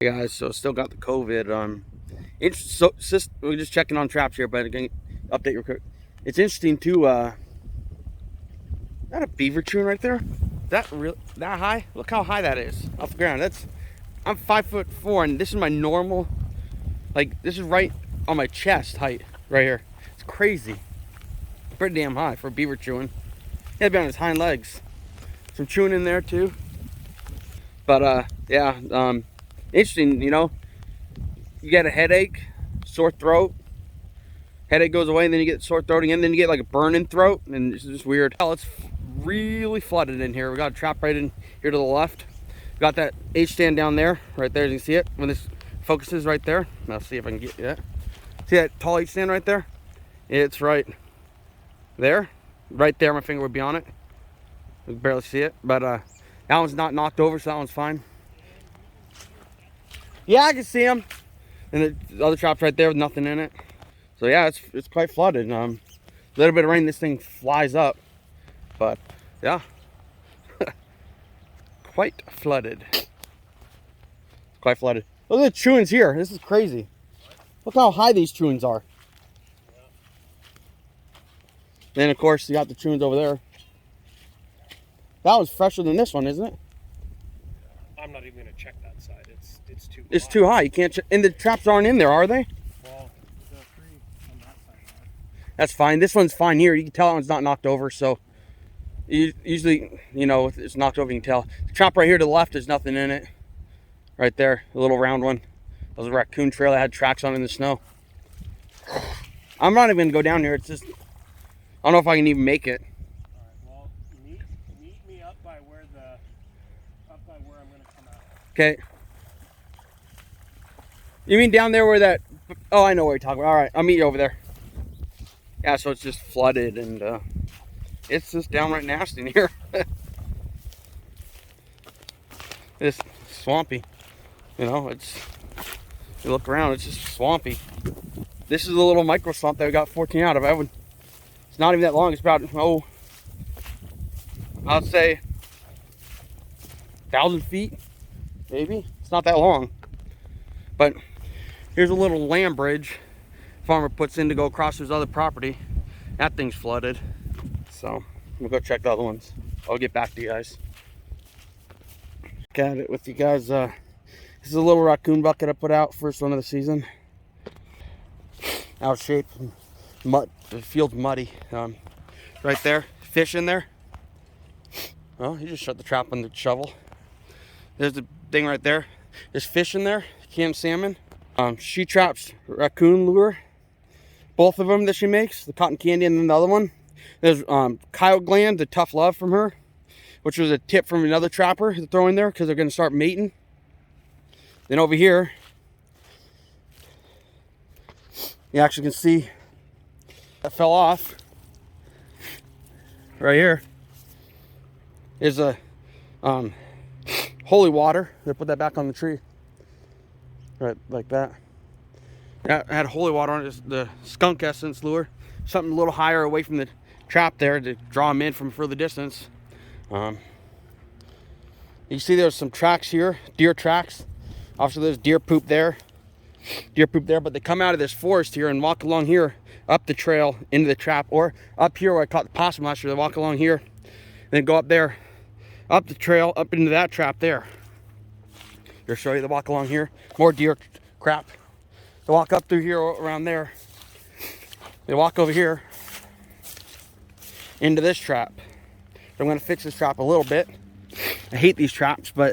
Hey guys, so still got the COVID. We're just checking on traps here, but again, update real quick. It's interesting too. That a beaver chewing right there? That high? Look how high that is off the ground. I'm 5'4", and this is my normal. Like this is right on my chest height right here. It's crazy. Pretty damn high for a beaver chewing. He had to be on his hind legs. Some chewing in there too. But yeah. Interesting, you know, you get a headache, sore throat, headache goes away, and then you get sore throat again, then you get like a burning throat, and it's just weird. Well, it's really flooded in here. We got a trap right in here to the left. We got that H stand down there, right there, as you can see it. When this focuses right there, I'll see if I can get that. See that tall H stand right there? It's right there. Right there, my finger would be on it. You can barely see it, but that one's not knocked over, so that one's fine. Yeah, I can see them. And the other trap's right there with nothing in it. So yeah, it's quite flooded. A little bit of rain, this thing flies up. But yeah, quite flooded. Quite flooded. Look at the chewings here. This is crazy. Look how high these chewings are. Then of course you got the chewings over there. That one's fresher than this one, isn't it? I'm not even gonna check that side. It's too. It's too high. You can't. And the traps aren't in there, are they? Well, the three on that side. That's fine. This one's fine here. You can tell that one's not knocked over. So usually, you know, if it's knocked over, you can tell. The trap right here to the left, there's nothing in it. Right there, a little round one. That was a raccoon trail that had tracks on it in the snow. I'm not even gonna go down here. It's just, I don't know if I can even make it. All right. Well, meet me up by where I'm gonna come out. Okay. You mean down there where that? Oh, I know where you're talking about. All right, I'll meet you over there. Yeah, so it's just flooded and it's just downright nasty in here. It's swampy. You know, you look around, it's just swampy. This is a little micro swamp that we got 14 out of. It's not even that long. It's about, I'd say 1,000 feet, maybe. It's not that long. But here's a little land bridge farmer puts in to go across his other property. That thing's flooded. So we'll go check the other ones. I'll get back to you guys. Look at it with you guys. This is a little raccoon bucket I put out, first one of the season. Out of shape, mud. The field's muddy. Right there, fish in there. Well, you just shut the trap on the shovel. There's the thing right there. There's fish in there, canned salmon. She traps raccoon lure. Both of them that she makes, the cotton candy and then the other one. There's coyote gland, the tough love from her, which was a tip from another trapper to throw in there because they're going to start mating. Then over here, you actually can see that fell off. Right here is a holy water. They put that back on the tree. Right, like that. Yeah, I had holy water on it, the skunk essence lure. Something a little higher away from the trap there to draw them in from further distance. You see there's some tracks here, deer tracks. Obviously there's deer poop there, but they come out of this forest here and walk along here, up the trail into the trap, or up here where I caught the possum last year. They walk along here, and then go up there, up the trail, up into that trap there. Here, show you, they walk along here, more deer crap. They walk up through here, around there. They walk over here into this trap. I'm gonna fix this trap a little bit. I hate these traps, but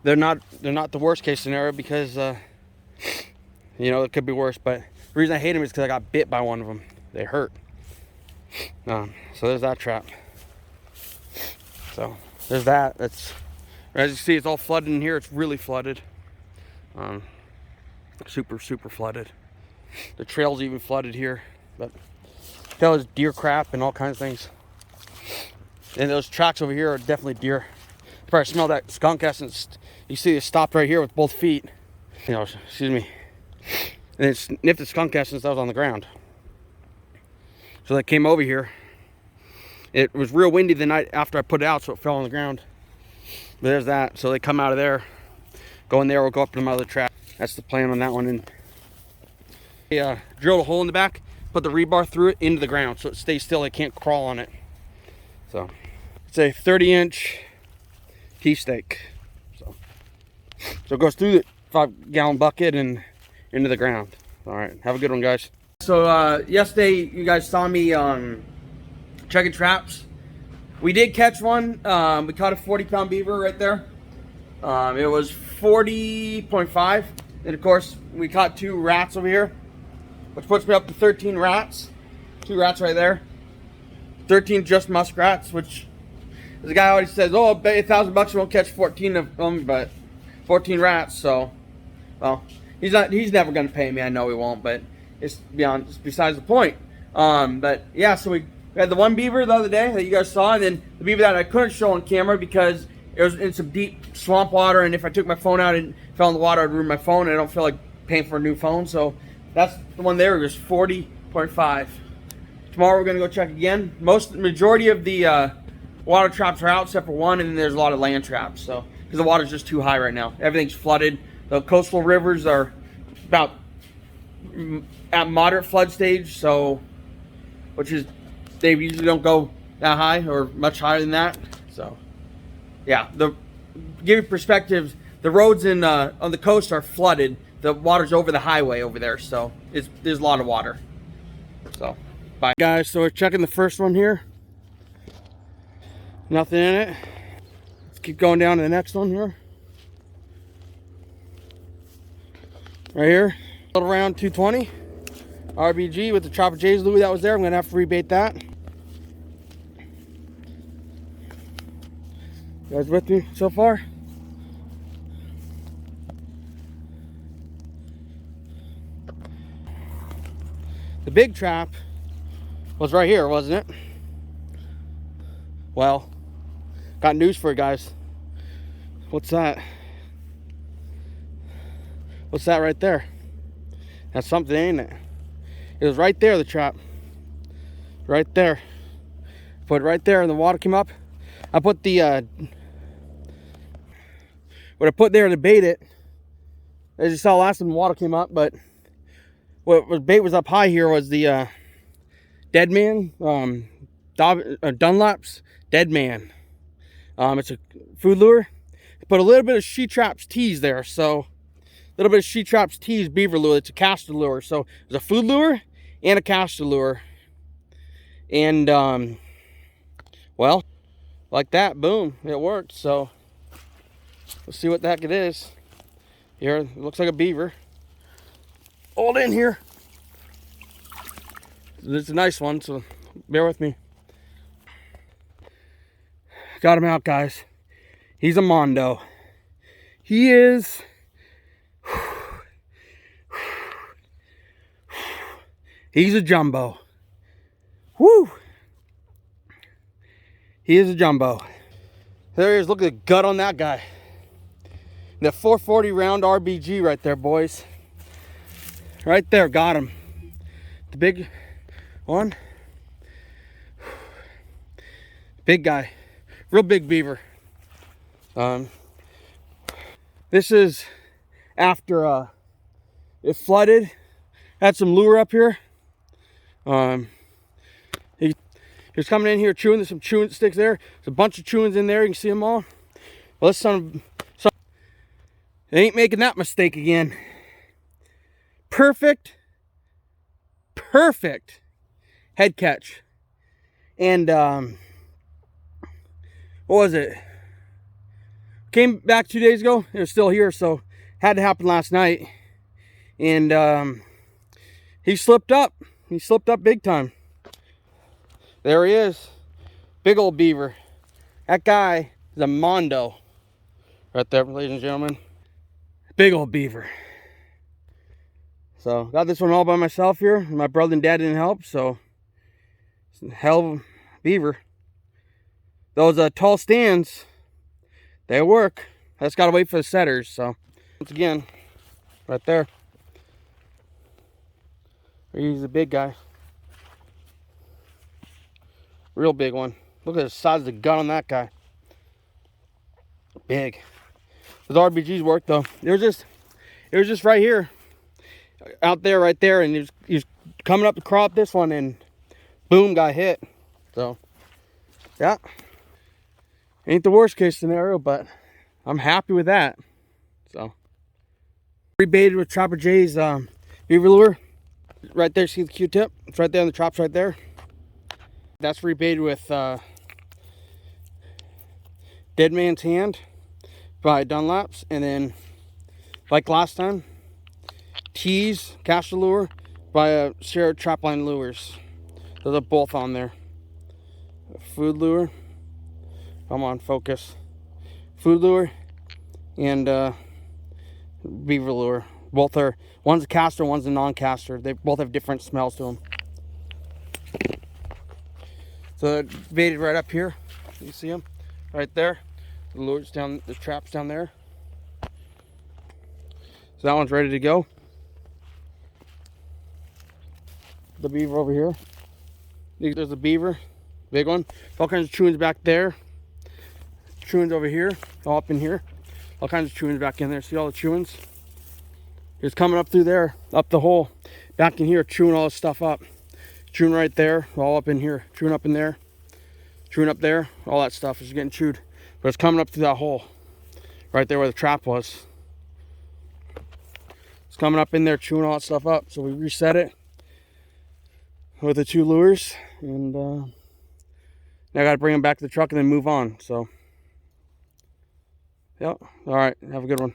they're not the worst case scenario because you know, it could be worse. But the reason I hate them is because I got bit by one of them. They hurt. So there's that trap. So there's that. That's, as you see, it's all flooded in here. It's really flooded. Super flooded. The trail's even flooded here, but tell there's deer crap and all kinds of things. And those tracks over here are definitely deer. You probably smell that skunk essence. You see it stopped right here with both feet. You know, excuse me. And it sniffed the skunk essence that was on the ground. So they came over here. It was real windy the night after I put it out, so it fell on the ground. But there's that. So they come out of there, go in there or go up to my other trap. That's the plan on that one. And drilled a hole in the back, put the rebar through it into the ground so it stays still. It can't crawl on it. So it's a 30-inch T-stake. So it goes through the 5-gallon bucket and into the ground. All right, have a good one, guys. So yesterday you guys saw me checking traps. We did catch one. We caught a 40-pound beaver right there. It was 40.5, and of course we caught 2 rats over here, which puts me up to 13 rats. 2 rats right there. 13 just muskrats, which the guy always says, "Oh, I'll bet you $1,000 you won't catch 14 of them," but 14 rats. So, well, he's never gonna pay me. I know he won't, but it's besides the point. But yeah, so we had the one beaver the other day that you guys saw, and then the beaver that I couldn't show on camera because it was in some deep swamp water, and if I took my phone out and fell in the water, I'd ruin my phone, and I don't feel like paying for a new phone. So that's the one there. It was 40.5. Tomorrow we're gonna go check again. Majority of the water traps are out except for one, and then there's a lot of land traps. So because the water's just too high right now, everything's flooded. The coastal rivers are about at moderate flood stage, so which is they usually don't go that high or much higher than that. So yeah, give you perspective, the roads in on the coast are flooded. The water's over the highway over there, so there's a lot of water. So bye guys. So we're checking the first one here. Nothing in it. Let's keep going down to the next one here. Right here, little round 220 RBG with the Trapline J's Louis that was there. I'm gonna have to rebait that. You guys with me so far? The big trap was right here, wasn't it? Well, got news for you guys. What's that? What's that right there? That's something, ain't it? It was right there, the trap. Right there. Put it right there and the water came up. I put the what I put there to bait it. As you saw last time, the water came up, but what was bait was up high here was the Dead Man, Dunlap's Dead Man. It's a food lure. Put a little bit of She Traps tease there, so a little bit of She Traps tease beaver lure. It's a caster lure, so it's a food lure and a caster lure. And well, like that, boom, it worked. So let's see what the heck it is. Here, it looks like a beaver. Hold in here. It's a nice one, so bear with me. Got him out, guys. He's a mondo. He is. He's a jumbo. Woo! He is a jumbo. There he is. Look at the gut on that guy. That 440 round RBG right there, boys. Right there, got him. The big one. Big guy. Real big beaver. This is after it flooded. Had some lure up here. He was coming in here chewing. There's some chewing sticks there. There's a bunch of chewings in there. You can see them all. Well, this son they ain't making that mistake again. Perfect head catch. And what was it? Came back 2 days ago. It was still here, so had to happen last night. And he slipped up. He slipped up big time. There he is. Big old beaver. That guy is a mondo. Right there, ladies and gentlemen. Big old beaver. So, got this one all by myself here. My brother and dad didn't help, so it's a hell of a beaver. Those tall stands, they work. I just gotta wait for the setters. So, once again, right there. He's a big guy. Real big one. Look at the size of the gun on that guy. Big. Those RBGs work though. It was just right here, out there, right there, and he was coming up to crawl up this one, and boom, got hit. So, yeah, ain't the worst case scenario, but I'm happy with that. So, rebaited with Trapper J's beaver lure. Right there, see the Q-tip? It's right there on the chops right there. That's rebaited with Dead Man's Hand by Dunlap's, and then, like last time, Tease caster lure by Share Trapline Lures. Those are both on there. Food lure. Come on, focus. Food lure and beaver lure. Both are, one's a caster, one's a non-caster. They both have different smells to them. So it baited right up here. You see them right there. The lure's down, the trap's down there. So that one's ready to go. The beaver over here. There's a beaver, big one. All kinds of chewings back there. Chewings over here, all up in here. All kinds of chewings back in there. See all the chewings? It's coming up through there, up the hole, back in here, chewing all this stuff up. Chewing right there, all up in here. Chewing up in there, chewing up there. All that stuff is getting chewed. But it's coming up through that hole, right there where the trap was. It's coming up in there, chewing all that stuff up. So we reset it with the 2 lures, and now I gotta bring them back to the truck and then move on. So, yep. All right, have a good one.